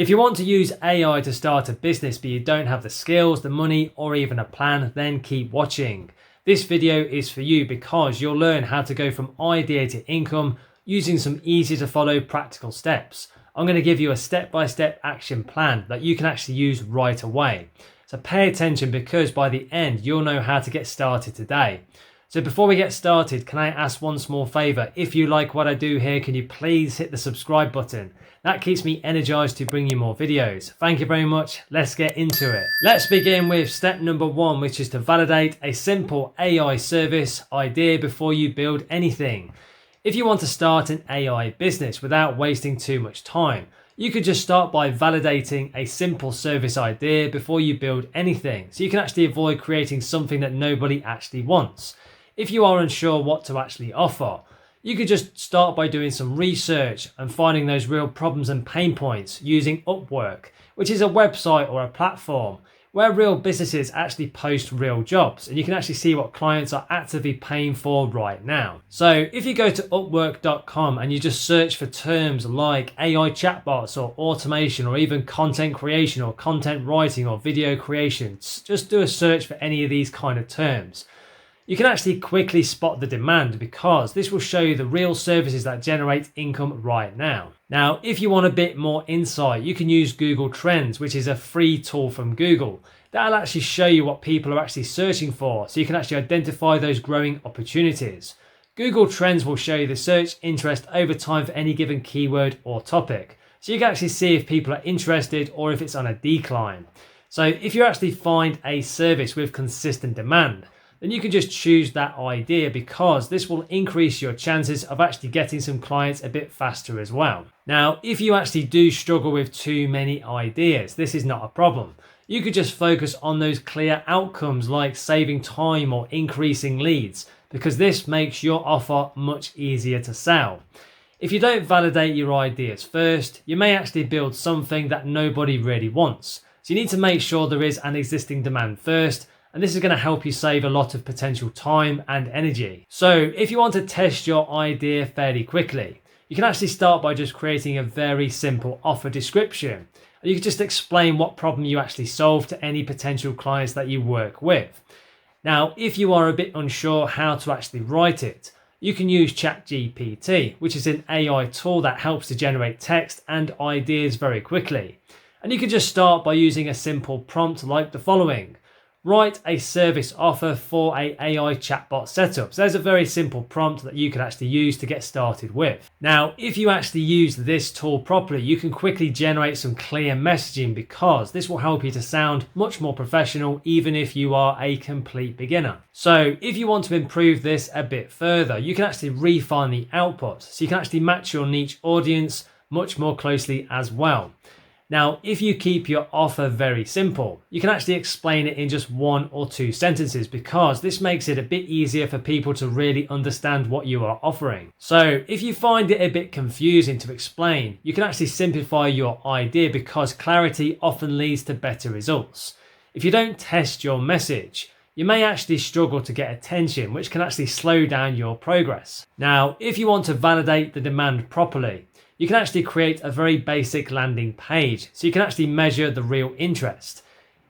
If you want to use AI to start a business but you don't have the skills, the money, or even a plan, then keep watching. This video is for you because you'll learn how to go from idea to income using some easy to follow practical steps. I'm going to give you a step-by-step action plan that you can actually use right away. So pay attention because by the end you'll know how to get started today. So before we get started, can I ask one small favor? If you like what I do here, can you please hit the subscribe button? That keeps me energized to bring you more videos. Thank you very much. Let's get into it. Let's begin with step number 1, which is to validate a simple AI service idea before you build anything. If you want to start an AI business without wasting too much time, you could just start by validating a simple service idea before you build anything. So you can actually avoid creating something that nobody actually wants. If you are unsure what to actually offer, you could just start by doing some research and finding those real problems and pain points using Upwork, which is a website or a platform where real businesses actually post real jobs and you can actually see what clients are actively paying for right now. So if you go to upwork.com and you just search for terms like AI chatbots or automation or even content creation or content writing or video creation, just do a search for any of these kind of terms. You can actually quickly spot the demand because this will show you the real services that generate income right now. Now, if you want a bit more insight, you can use Google Trends, which is a free tool from Google. That'll actually show you what people are actually searching for, so you can actually identify those growing opportunities. Google Trends will show you the search interest over time for any given keyword or topic. So you can actually see if people are interested or if it's on a decline. So if you actually find a service with consistent demand, then you can just choose that idea because this will increase your chances of actually getting some clients a bit faster as well. Now, if you actually do struggle with too many ideas, this is not a problem. You could just focus on those clear outcomes like saving time or increasing leads because this makes your offer much easier to sell. If you don't validate your ideas first, you may actually build something that nobody really wants. So you need to make sure there is an existing demand first, and this is going to help you save a lot of potential time and energy. So if you want to test your idea fairly quickly, you can actually start by just creating a very simple offer description. And you can just explain what problem you actually solve to any potential clients that you work with. Now, if you are a bit unsure how to actually write it, you can use ChatGPT, which is an AI tool that helps to generate text and ideas very quickly. And you can just start by using a simple prompt like the following. Write a service offer for a AI chatbot setup. So there's a very simple prompt that you can actually use to get started with. Now, if you actually use this tool properly, you can quickly generate some clear messaging because this will help you to sound much more professional even if you are a complete beginner. So if you want to improve this a bit further, you can actually refine the output. So you can actually match your niche audience much more closely as well. Now, if you keep your offer very simple, you can actually explain it in just 1 or 2 sentences because this makes it a bit easier for people to really understand what you are offering. So if you find it a bit confusing to explain, you can actually simplify your idea because clarity often leads to better results. If you don't test your message, you may actually struggle to get attention, which can actually slow down your progress. Now, if you want to validate the demand properly, you can actually create a very basic landing page so you can actually measure the real interest.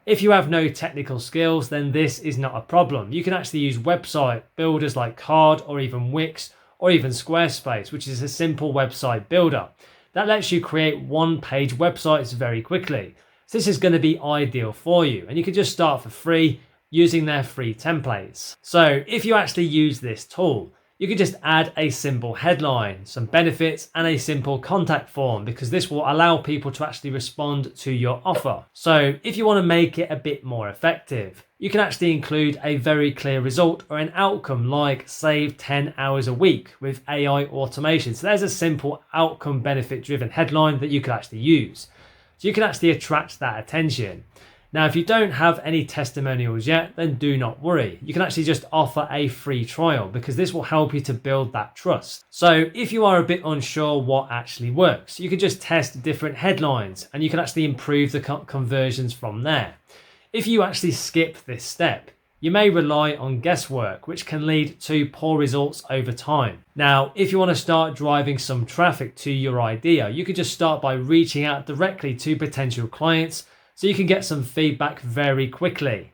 If you have no technical skills, then this is not a problem. You can actually use website builders like Card or even Wix or even Squarespace, which is a simple website builder that lets you create one-page websites very quickly. So this is going to be ideal for you, and you can just start for free using their free templates. So if you actually use this tool, you can just add a simple headline, some benefits, and a simple contact form because this will allow people to actually respond to your offer. So if you want to make it a bit more effective, you can actually include a very clear result or an outcome like save 10 hours a week with AI automation. So there's a simple outcome benefit driven headline that you can actually use. So you can actually attract that attention. Now, if you don't have any testimonials yet, then do not worry. You can actually just offer a free trial because this will help you to build that trust. So if you are a bit unsure what actually works, you can just test different headlines and you can actually improve the conversions from there. If you actually skip this step, you may rely on guesswork, which can lead to poor results over time. Now, if you want to start driving some traffic to your idea, you could just start by reaching out directly to potential clients so you can get some feedback very quickly.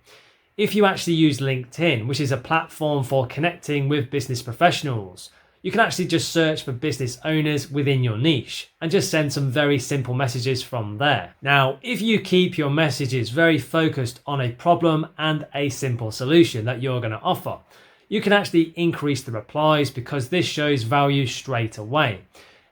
If you actually use LinkedIn, which is a platform for connecting with business professionals, you can actually just search for business owners within your niche and just send some very simple messages from there. Now, if you keep your messages very focused on a problem and a simple solution that you're going to offer, you can actually increase the replies because this shows value straight away.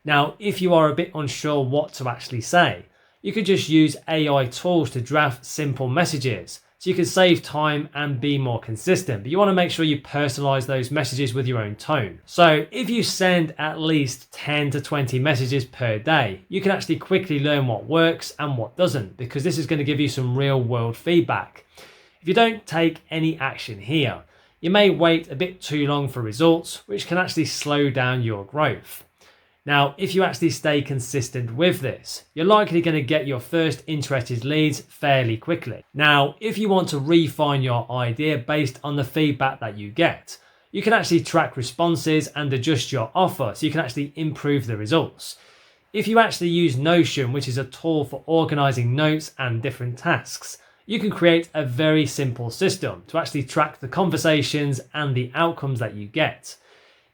Now, if you are a bit unsure what to actually say, you could just use AI tools to draft simple messages. So you can save time and be more consistent, but you want to make sure you personalize those messages with your own tone. So if you send at least 10 to 20 messages per day, you can actually quickly learn what works and what doesn't, because this is going to give you some real world feedback. If you don't take any action here, you may wait a bit too long for results, which can actually slow down your growth. Now, if you actually stay consistent with this, you're likely going to get your first interested leads fairly quickly. Now, if you want to refine your idea based on the feedback that you get, you can actually track responses and adjust your offer so you can actually improve the results. If you actually use Notion, which is a tool for organizing notes and different tasks, you can create a very simple system to actually track the conversations and the outcomes that you get.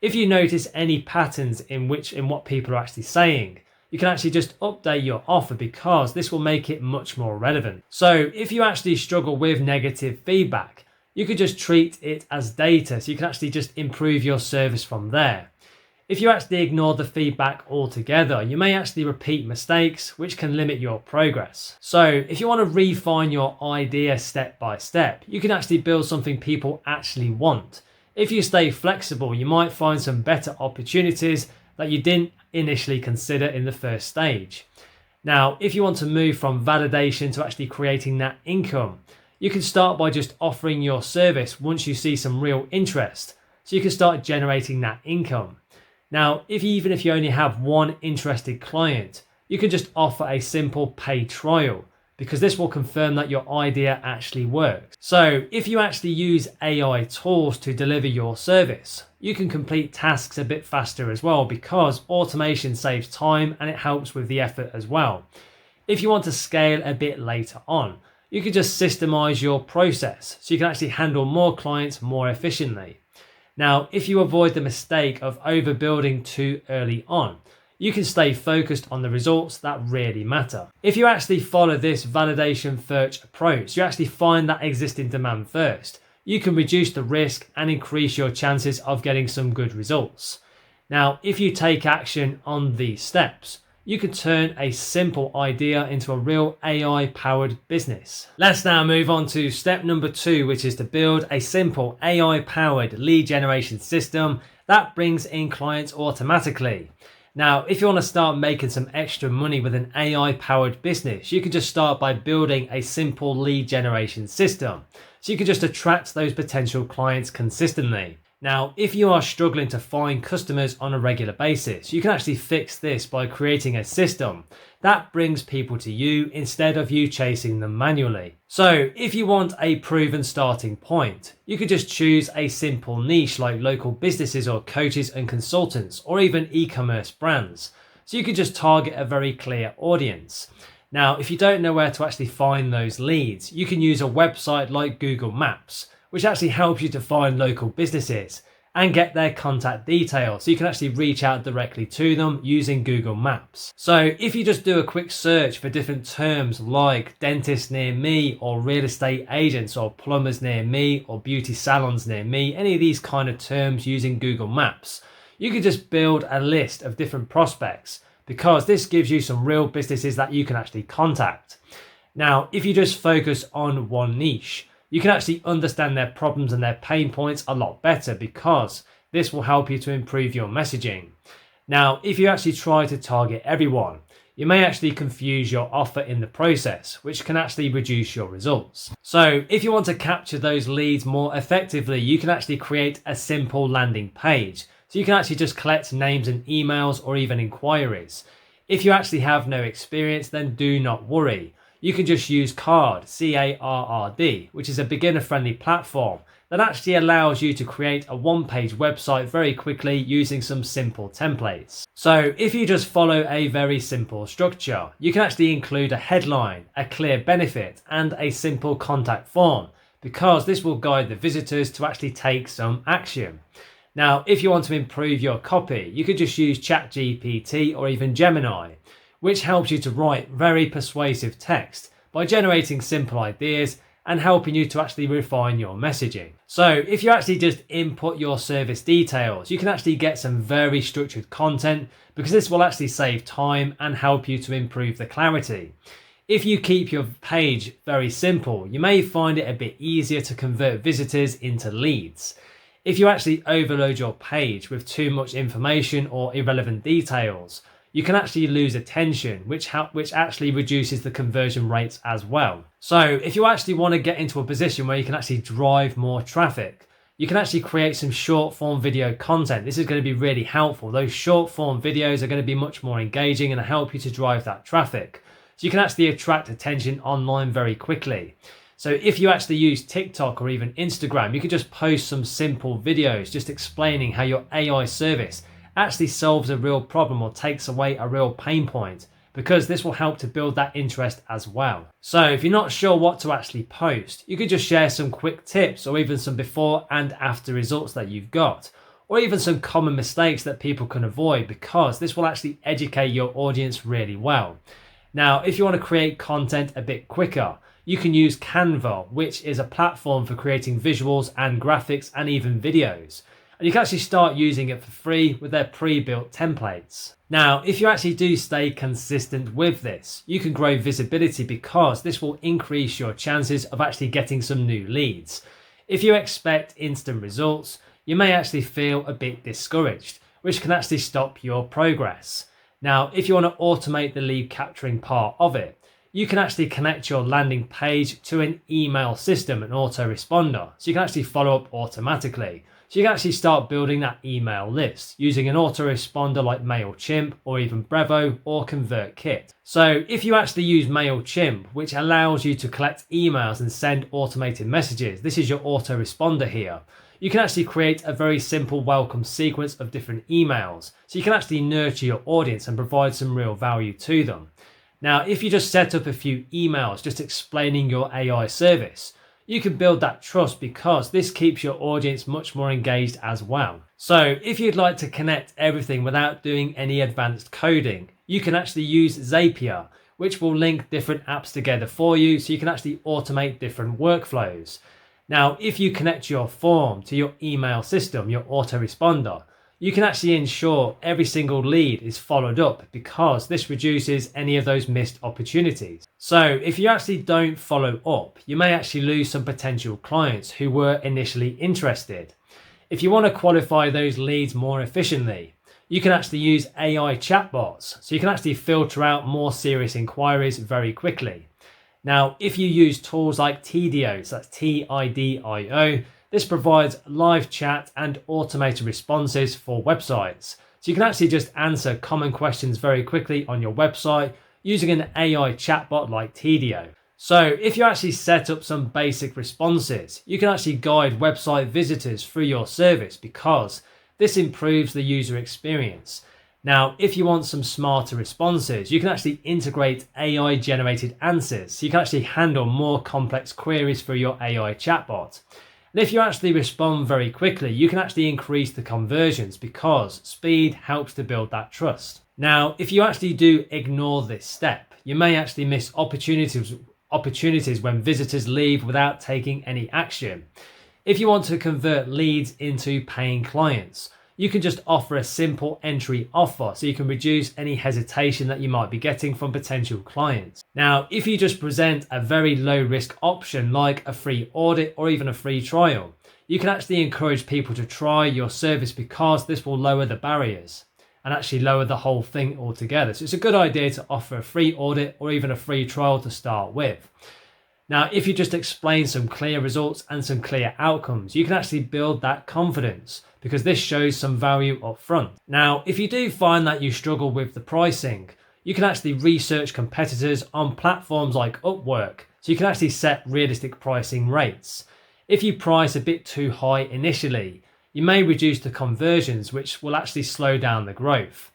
If you notice any patterns in what people are actually saying, you can actually just update your offer because this will make it much more relevant. So if you actually struggle with negative feedback, you could just treat it as data so you can actually just improve your service from there. If you actually ignore the feedback altogether, you may actually repeat mistakes, which can limit your progress. So if you want to refine your idea step by step, you can actually build something people actually want. If you stay flexible, you might find some better opportunities that you didn't initially consider in the first stage. Now, if you want to move from validation to actually creating that income, you can start by just offering your service once you see some real interest, so you can start generating that income. Now, even if you only have one interested client, you can just offer a simple paid trial, because this will confirm that your idea actually works. So if you actually use AI tools to deliver your service, you can complete tasks a bit faster as well, because automation saves time and it helps with the effort as well. If you want to scale a bit later on, you can just systemize your process so you can actually handle more clients more efficiently. Now, if you avoid the mistake of overbuilding too early on, you can stay focused on the results that really matter. If you actually follow this validation first approach, you actually find that existing demand first. You can reduce the risk and increase your chances of getting some good results. Now, if you take action on these steps, you can turn a simple idea into a real AI-powered business. Let's now move on to step number 2, which is to build a simple AI-powered lead generation system that brings in clients automatically. Now, if you want to start making some extra money with an AI-powered business, you can just start by building a simple lead generation system, so you can just attract those potential clients consistently. Now, if you are struggling to find customers on a regular basis, you can actually fix this by creating a system that brings people to you instead of you chasing them manually. So if you want a proven starting point, you could just choose a simple niche like local businesses or coaches and consultants, or even e-commerce brands. So you could just target a very clear audience. Now, if you don't know where to actually find those leads, you can use a website like Google Maps, which actually helps you to find local businesses and get their contact details, so you can actually reach out directly to them using Google Maps. So if you just do a quick search for different terms like dentist near me, or real estate agents, or plumbers near me, or beauty salons near me, any of these kind of terms using Google Maps, you can just build a list of different prospects, because this gives you some real businesses that you can actually contact. Now, if you just focus on one niche, you can actually understand their problems and their pain points a lot better, because this will help you to improve your messaging. Now, if you actually try to target everyone, you may actually confuse your offer in the process, which can actually reduce your results. So if you want to capture those leads more effectively, you can actually create a simple landing page. So you can actually just collect names and emails, or even inquiries. If you actually have no experience, then do not worry. you can just use Card, C-A-R-R-D, which is a beginner-friendly platform that actually allows you to create a one-page website very quickly using some simple templates. So if you just follow a very simple structure, you can actually include a headline, a clear benefit, and a simple contact form, because this will guide the visitors to actually take some action. Now, if you want to improve your copy, you could just use ChatGPT or even Gemini, which helps you to write very persuasive text by generating simple ideas and helping you to actually refine your messaging. So if you actually just input your service details, you can actually get some very structured content, because this will actually save time and help you to improve the clarity. If you keep your page very simple, you may find it a bit easier to convert visitors into leads. If you actually overload your page with too much information or irrelevant details, you can actually lose attention, which actually reduces the conversion rates as well. So if you actually want to get into a position where you can actually drive more traffic, you can actually create some short form video content. This is going to be really helpful. Those short form videos are going to be much more engaging and help you to drive that traffic. So you can actually attract attention online very quickly. So if you actually use TikTok or even Instagram, you could just post some simple videos just explaining how your AI service actually solves a real problem or takes away a real pain point, because this will help to build that interest as well. So if you're not sure what to actually post, you could just share some quick tips or even some before and after results that you've got, or even some common mistakes that people can avoid, because this will actually educate your audience really well. Now, if you want to create content a bit quicker, you can use Canva, which is a platform for creating visuals and graphics and even videos. And you can actually start using it for free with their pre-built templates. Now, if you actually do stay consistent with this, you can grow visibility, because this will increase your chances of actually getting some new leads. If you expect instant results, you may actually feel a bit discouraged, which can actually stop your progress. Now, if you want to automate the lead capturing part of it, you can actually connect your landing page to an email system, an autoresponder, so you can actually follow up automatically. So you can actually start building that email list using an autoresponder like MailChimp or even Brevo or ConvertKit. So if you actually use MailChimp, which allows you to collect emails and send automated messages, this is your autoresponder here. You can actually create a very simple welcome sequence of different emails. So you can actually nurture your audience and provide some real value to them. Now, if you just set up a few emails just explaining your AI service, you can build that trust, because this keeps your audience much more engaged as well. So if you'd like to connect everything without doing any advanced coding, you can actually use Zapier, which will link different apps together for you, so you can actually automate different workflows. Now, if you connect your form to your email system, your autoresponder, you can actually ensure every single lead is followed up, because this reduces any of those missed opportunities. So if you actually don't follow up, you may actually lose some potential clients who were initially interested. If you want to qualify those leads more efficiently, you can actually use AI chatbots, so you can actually filter out more serious inquiries very quickly. Now, if you use tools like Tidio, so that's Tidio, this provides live chat and automated responses for websites. So you can actually just answer common questions very quickly on your website using an AI chatbot like Tidio. So if you actually set up some basic responses, you can actually guide website visitors through your service, because this improves the user experience. Now, if you want some smarter responses, you can actually integrate AI generated answers. So you can actually handle more complex queries through your AI chatbot. And if you actually respond very quickly, you can actually increase the conversions, because speed helps to build that trust. Now, if you actually do ignore this step, you may actually miss opportunities when visitors leave without taking any action. If you want to convert leads into paying clients, you can just offer a simple entry offer, so you can reduce any hesitation that you might be getting from potential clients. Now, if you just present a very low risk option like a free audit or even a free trial, you can actually encourage people to try your service, because this will lower the barriers and actually lower the whole thing altogether. So it's a good idea to offer a free audit or even a free trial to start with. Now, if you just explain some clear results and some clear outcomes, you can actually build that confidence, because this shows some value up front. Now, if you do find that you struggle with the pricing, you can actually research competitors on platforms like Upwork, so you can actually set realistic pricing rates. If you price a bit too high initially, you may reduce the conversions, which will actually slow down the growth.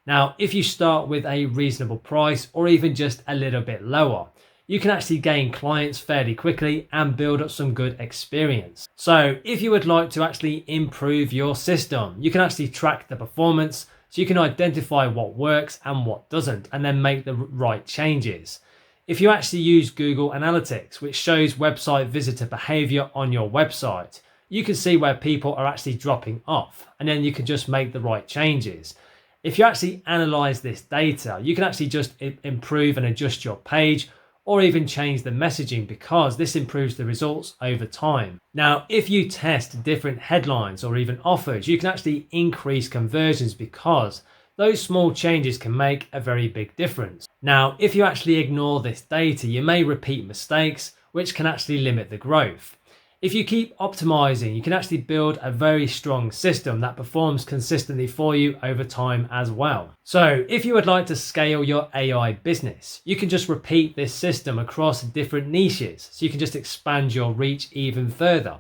Now, if you start with a reasonable price or even just a little bit lower, you can actually gain clients fairly quickly and build up some good experience. So if you would like to actually improve your system, you can actually track the performance so you can identify what works and what doesn't, and then make the right changes. If you actually use Google Analytics, which shows website visitor behavior on your website, you can see where people are actually dropping off, and then you can just make the right changes. If you actually analyze this data, you can actually just improve and adjust your page, or even change the messaging, because this improves the results over time. Now, if you test different headlines or even offers, you can actually increase conversions, because those small changes can make a very big difference. Now, if you actually ignore this data, you may repeat mistakes, which can actually limit the growth. If you keep optimizing, you can actually build a very strong system that performs consistently for you over time as well. So if you would like to scale your AI business, you can just repeat this system across different niches, so you can just expand your reach even further.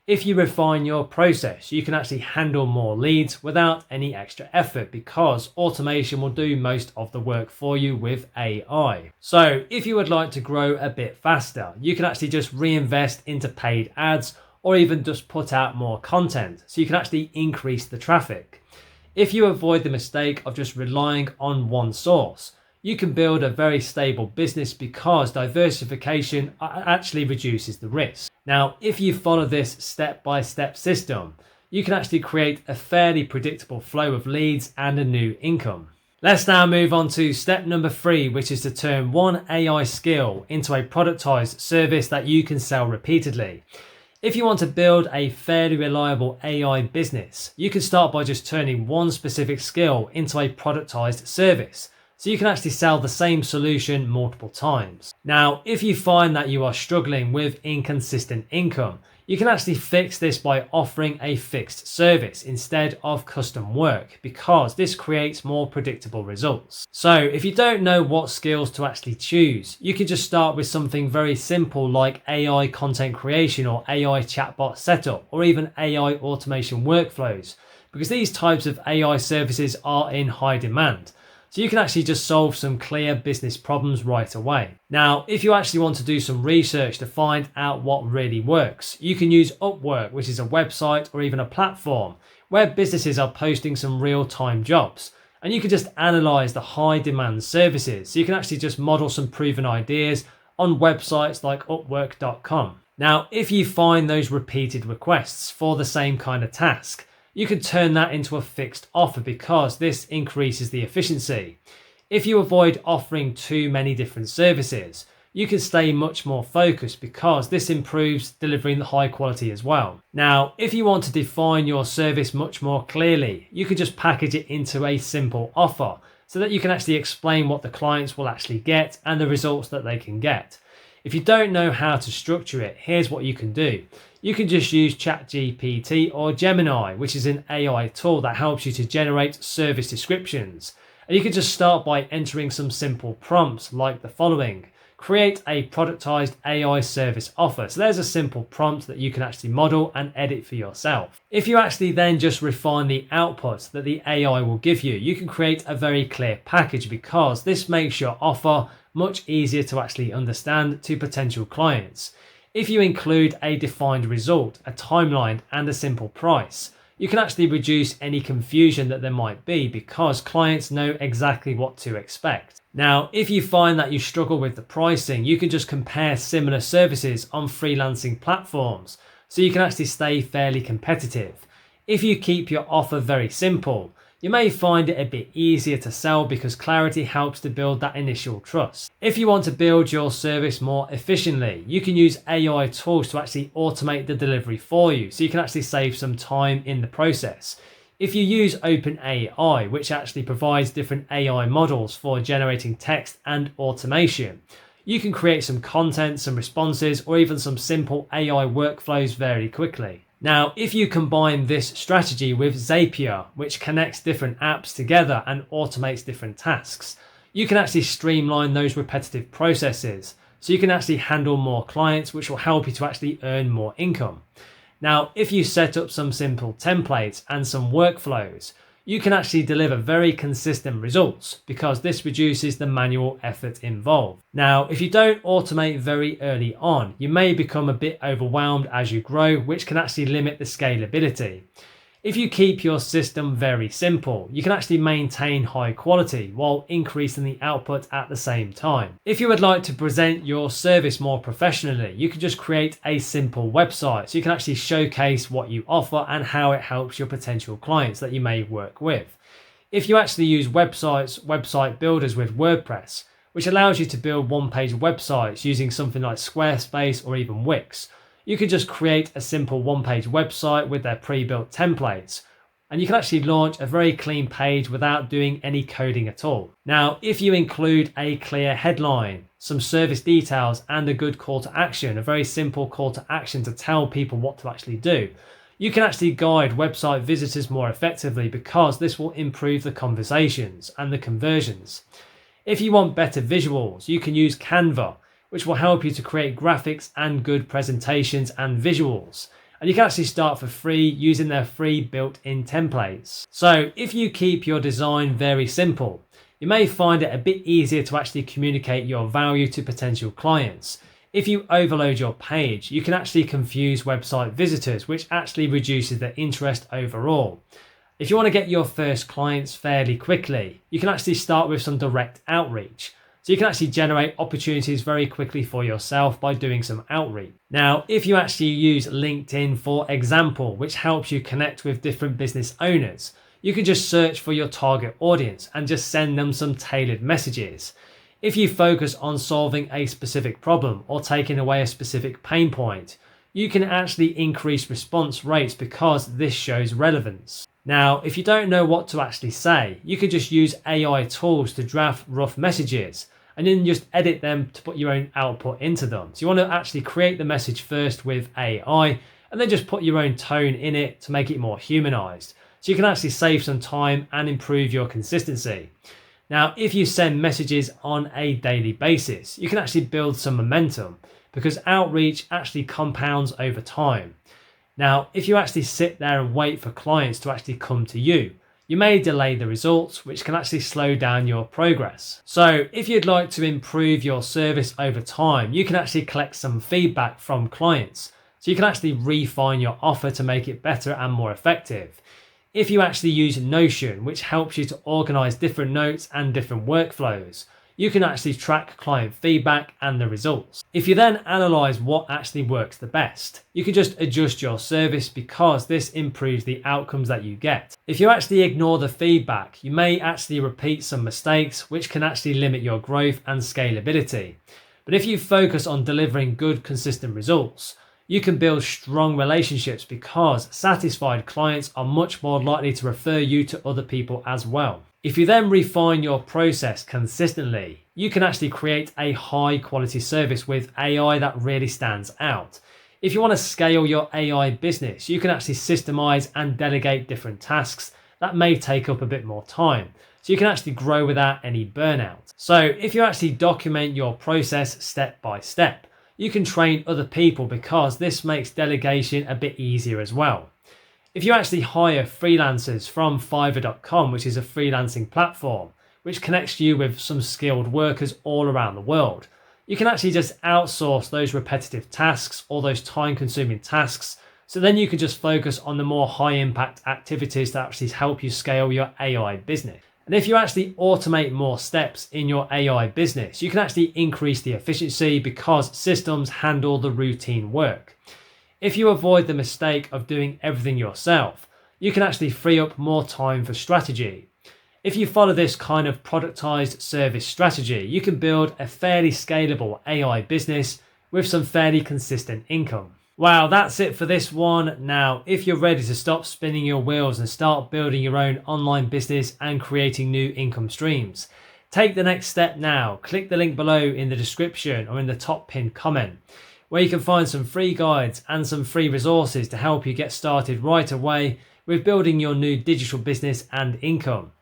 If you refine your process, you can actually handle more leads without any extra effort, because automation will do most of the work for you with AI. So if you would like to grow a bit faster, you can actually just reinvest into paid ads, or even just put out more content so you can actually increase the traffic. If you avoid the mistake of just relying on one source, you can build a very stable business, because diversification actually reduces the risk. Now, if you follow this step-by-step system, you can actually create a fairly predictable flow of leads and a new income. Let's now move on to step number 3, which is to turn one AI skill into a productized service that you can sell repeatedly. If you want to build a fairly reliable AI business, you can start by just turning one specific skill into a productized service, so you can actually sell the same solution multiple times. Now, if you find that you are struggling with inconsistent income, you can actually fix this by offering a fixed service instead of custom work, because this creates more predictable results. So if you don't know what skills to actually choose, you can just start with something very simple like AI content creation, or AI chatbot setup, or even AI automation workflows, because these types of AI services are in high demand. So you can actually just solve some clear business problems right away. Now, if you actually want to do some research to find out what really works, you can use Upwork, which is a website or even a platform where businesses are posting some real-time jobs. And you can just analyze the high demand services. So you can actually just model some proven ideas on websites like upwork.com. Now, if you find those repeated requests for the same kind of task, you can turn that into a fixed offer, because this increases the efficiency. If you avoid offering too many different services, you can stay much more focused, because this improves delivering the high quality as well. Now, if you want to define your service much more clearly, you can just package it into a simple offer, so that you can actually explain what the clients will actually get and the results that they can get. If you don't know how to structure it, here's what you can do. You can just use ChatGPT or Gemini, which is an AI tool that helps you to generate service descriptions. And you can just start by entering some simple prompts like the following. Create a productized AI service offer. So there's a simple prompt that you can actually model and edit for yourself. If you actually then just refine the output that the AI will give you, you can create a very clear package, because this makes your offer much easier to actually understand to potential clients. If you include a defined result, a timeline, and a simple price, you can actually reduce any confusion that there might be, because clients know exactly what to expect. Now, if you find that you struggle with the pricing, you can just compare similar services on freelancing platforms, so you can actually stay fairly competitive. If you keep your offer very simple, you may find it a bit easier to sell, because clarity helps to build that initial trust. If you want to build your service more efficiently, you can use AI tools to actually automate the delivery for you, so you can actually save some time in the process. If you use OpenAI, which actually provides different AI models for generating text and automation, you can create some content, some responses, or even some simple AI workflows very quickly. Now, if you combine this strategy with Zapier, which connects different apps together and automates different tasks, you can actually streamline those repetitive processes. So you can actually handle more clients, which will help you to actually earn more income. Now, if you set up some simple templates and some workflows, you can actually deliver very consistent results because this reduces the manual effort involved. Now, if you don't automate very early on, you may become a bit overwhelmed as you grow, which can actually limit the scalability. If you keep your system very simple, you can actually maintain high quality while increasing the output at the same time. If you would like to present your service more professionally, you can just create a simple website so you can actually showcase what you offer and how it helps your potential clients that you may work with. If you actually use website builders with WordPress, which allows you to build one-page websites using something like Squarespace or even Wix, you can just create a simple one-page website with their pre-built templates, and you can actually launch a very clean page without doing any coding at all. Now, if you include a clear headline, some service details, and a good call to action, a very simple call to action to tell people what to actually do, you can actually guide website visitors more effectively because this will improve the conversations and the conversions. If you want better visuals, you can use Canva, which will help you to create graphics and good presentations and visuals. And you can actually start for free using their free built-in templates. So if you keep your design very simple, you may find it a bit easier to actually communicate your value to potential clients. If you overload your page, you can actually confuse website visitors, which actually reduces their interest overall. If you want to get your first clients fairly quickly, you can actually start with some direct outreach. So you can actually generate opportunities very quickly for yourself by doing some outreach. Now, if you actually use LinkedIn, for example, which helps you connect with different business owners, you can just search for your target audience and just send them some tailored messages. If you focus on solving a specific problem or taking away a specific pain point, you can actually increase response rates because this shows relevance. Now, if you don't know what to actually say, you can just use AI tools to draft rough messages and then just edit them to put your own output into them. So you want to actually create the message first with AI and then just put your own tone in it to make it more humanized. So you can actually save some time and improve your consistency. Now, if you send messages on a daily basis, you can actually build some momentum because outreach actually compounds over time. Now, if you actually sit there and wait for clients to actually come to you, you may delay the results, which can actually slow down your progress. So if you'd like to improve your service over time, you can actually collect some feedback from clients. So you can actually refine your offer to make it better and more effective. If you actually use Notion, which helps you to organize different notes and different workflows, you can actually track client feedback and the results. If you then analyze what actually works the best, you can just adjust your service because this improves the outcomes that you get. If you actually ignore the feedback, you may actually repeat some mistakes, which can actually limit your growth and scalability. But if you focus on delivering good, consistent results, you can build strong relationships because satisfied clients are much more likely to refer you to other people as well. If you then refine your process consistently, you can actually create a high quality service with AI that really stands out. If you want to scale your AI business, you can actually systemize and delegate different tasks that may take up a bit more time. So you can actually grow without any burnout. So if you actually document your process step by step, you can train other people because this makes delegation a bit easier as well. If you actually hire freelancers from Fiverr.com, which is a freelancing platform, which connects you with some skilled workers all around the world, you can actually just outsource those repetitive tasks or those time-consuming tasks. So then you can just focus on the more high-impact activities that actually help you scale your AI business. And if you actually automate more steps in your AI business, you can actually increase the efficiency because systems handle the routine work. If you avoid the mistake of doing everything yourself, you can actually free up more time for strategy. If you follow this kind of productized service strategy, you can build a fairly scalable AI business with some fairly consistent income. Wow, that's it for this one. Now, if you're ready to stop spinning your wheels and start building your own online business and creating new income streams, take the next step now. Click the link below in the description or in the top pinned comment, where you can find some free guides and some free resources to help you get started right away with building your new digital business and income.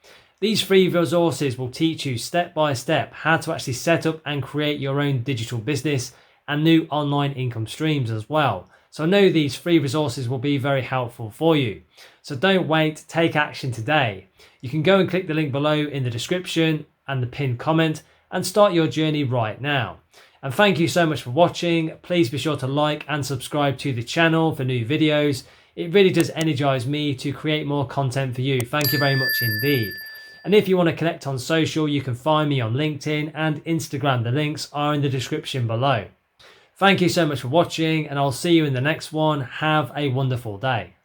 These free resources will teach you step by step how to actually set up and create your own digital business and new online income streams as well. So I know these free resources will be very helpful for you. So don't wait, take action today. You can go and click the link below in the description and the pinned comment and start your journey right now. And thank you so much for watching. Please be sure to like and subscribe to the channel for new videos. It really does energize me to create more content for you. Thank you very much indeed. And if you want to connect on social, you can find me on LinkedIn and Instagram. The links are in the description below. Thank you so much for watching, and I'll see you in the next one. Have a wonderful day.